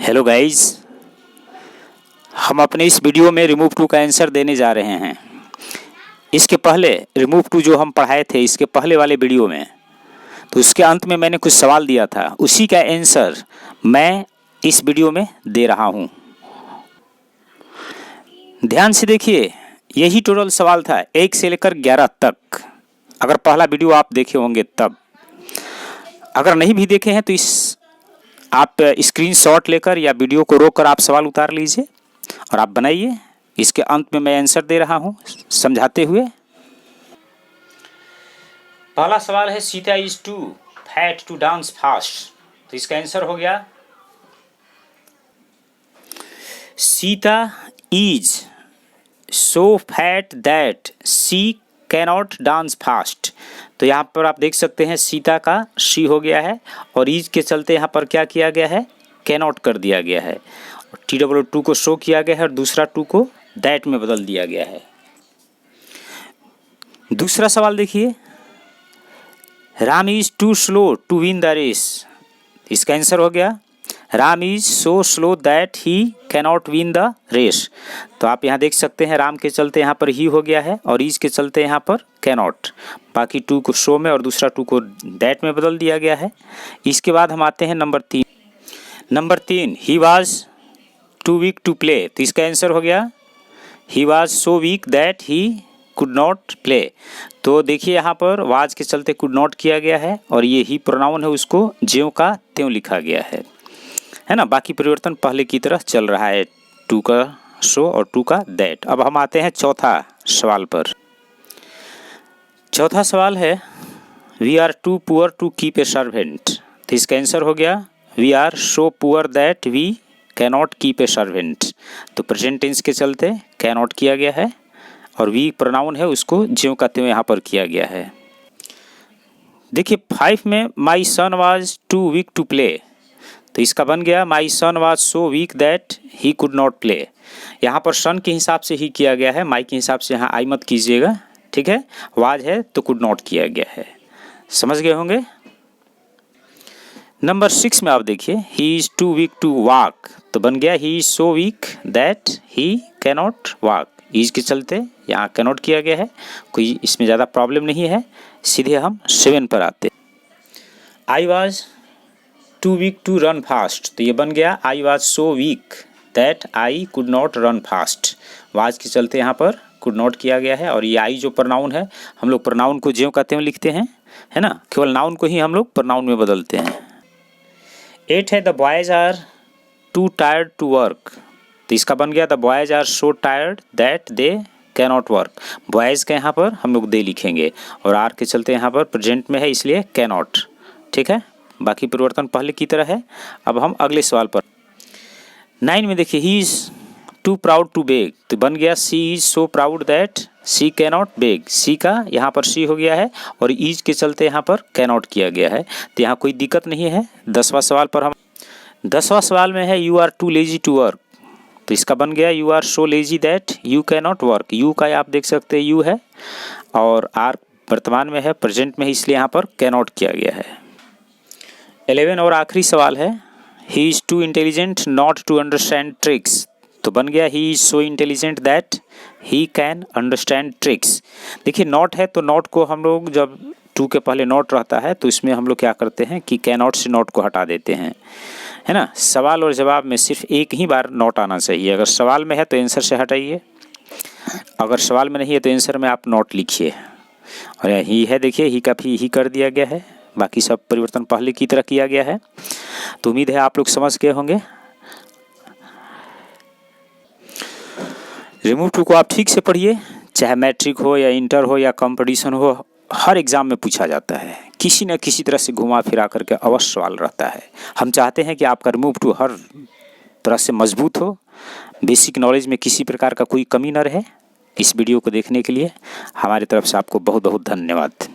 Hello guys, हम अपने इस वीडियो में रिमूव टू का आंसर देने जा रहे हैं। इसके पहले रिमूव टू जो हम पढ़ाए थे इसके पहले वाले वीडियो में, तो उसके अंत में मैंने कुछ सवाल दिया था, उसी का आंसर मैं इस वीडियो में दे रहा हूं। ध्यान से देखिए, यही टोटल सवाल था 1 से लेकर 11 तक। अगर पहला वीडियो आप देखे होंगे तब, अगर नहीं भी देखे हैं तो आप स्क्रीनशॉट लेकर या वीडियो को रोककर आप सवाल उतार लीजिए और आप बनाइए। इसके अंत में मैं आंसर दे रहा हूं समझाते हुए। पहला सवाल है, Sita is too fat to dance fast. तो इसका आंसर हो गया, Sita is so fat that she cannot dance fast. तो यहाँ पर आप देख सकते हैं सीता का शी हो गया है और इज के चलते यहाँ पर क्या किया गया है, कैनॉट कर दिया गया है। TW2 को शो किया गया है और दूसरा 2 को दैट में बदल दिया गया है। दूसरा सवाल देखिए, Ram is too slow to win the race. इसका आंसर हो गया, Ram is so slow that he cannot win the race. तो आप यहाँ देख सकते हैं राम के चलते यहाँ पर ही हो गया है और इज के चलते यहाँ पर कैनॉट, बाकी 2 को शो में और दूसरा 2 को दैट में बदल दिया गया है। इसके बाद हम आते हैं number 3, he was too weak to play. तो इसका आंसर हो गया, he was so weak that he could not play. तो देखिए यहाँ पर वाज के चलते कुड नॉट किया गया है और ये ही प्रोनाउन है, उसको ज्यों का त्यों लिखा गया है ना। बाकी परिवर्तन पहले की तरह चल रहा है, 2 का शो और 2 का दैट। अब हम आते हैं चौथा सवाल पर। चौथा सवाल है, we are too poor to keep a servant. तो इसका आंसर हो गया, we are so poor that we cannot keep a servant. तो प्रेजेंट टेंस के चलते कैनॉट किया गया है और वी प्रोनाउन है, उसको ज्यों का त्यों यहाँ पर किया गया है। देखिए 5 में my son was too weak to play. तो इसका बन गया, my son was so weak that he could not play. यहाँ पर सन के हिसाब से ही किया गया है, माई के हिसाब से यहाँ आई मत कीजिएगा, ठीक है। वाज है तो कुड नॉट किया गया है, समझ गए होंगे। नंबर 6 में आप देखिए, he is too weak to walk. तो बन गया, he is so weak that he cannot walk. Is के चलते यहाँ कैनॉट किया गया है, कोई इसमें ज़्यादा प्रॉब्लम नहीं है। सीधे हम 7 पर आते। I was too weak to run fast. तो ये बन गया, I was so weak that I could not run fast. Was के चलते यहाँ पर कुड नॉट किया गया है और ये आई जो प्रोनाउन है, हम लोग प्रोनाउन को ज्यों का त्यों लिखते हैं, है ना। केवल नाउन को ही हम लोग प्रोनाउन में बदलते हैं। 8 है, the boys are too tired to work. तो इसका बन गया, the boys are so tired that they cannot work. Boys के यहाँ पर हम लोग दे लिखेंगे और आर के चलते यहाँ पर प्रेजेंट में है, इसलिए कैनॉट, ठीक है। बाकी परिवर्तन पहले की तरह है। अब हम अगले सवाल पर। 9 में देखिए, he is too proud to beg. तो बन गया, she is so proud that she cannot beg. She का यहाँ पर सी हो गया है और इज के चलते यहाँ पर कैनॉट किया गया है, तो यहाँ कोई दिक्कत नहीं है। 10वां सवाल पर हम 10वां सवाल में है, you are too lazy to work. तो इसका बन गया, you are so lazy that you cannot work. You का आप देख सकते हैं यू है और आर वर्तमान में है, प्रेजेंट में है, इसलिए यहाँ पर कैनॉट किया गया है। 11 और आखिरी सवाल है, he is too intelligent not to understand tricks. तो बन गया, he is so intelligent that he can understand tricks. देखिए नॉट है तो नॉट को हम लोग जब 2 के पहले नॉट रहता है तो इसमें हम लोग क्या करते हैं कि कैनॉट से नॉट को हटा देते हैं, है ना। सवाल और जवाब में सिर्फ एक ही बार नॉट आना चाहिए। अगर सवाल में है तो आंसर से हटाइए, अगर सवाल में नहीं है तो आंसर में आप नॉट लिखिए। और ही है, देखिए ही का भी ही कर दिया गया है, बाकी सब परिवर्तन पहले की तरह किया गया है। तो उम्मीद है आप लोग समझ गए होंगे। रिमूव टू को आप ठीक से पढ़िए, चाहे मैट्रिक हो या इंटर हो या कंपटीशन हो, हर एग्ज़ाम में पूछा जाता है, किसी न किसी तरह से घुमा फिरा करके अवश्य सवाल रहता है। हम चाहते हैं कि आपका रिमूव टू हर तरह से मजबूत हो, बेसिक नॉलेज में किसी प्रकार का कोई कमी न रहे। इस वीडियो को देखने के लिए हमारी तरफ से आपको बहुत बहुत धन्यवाद।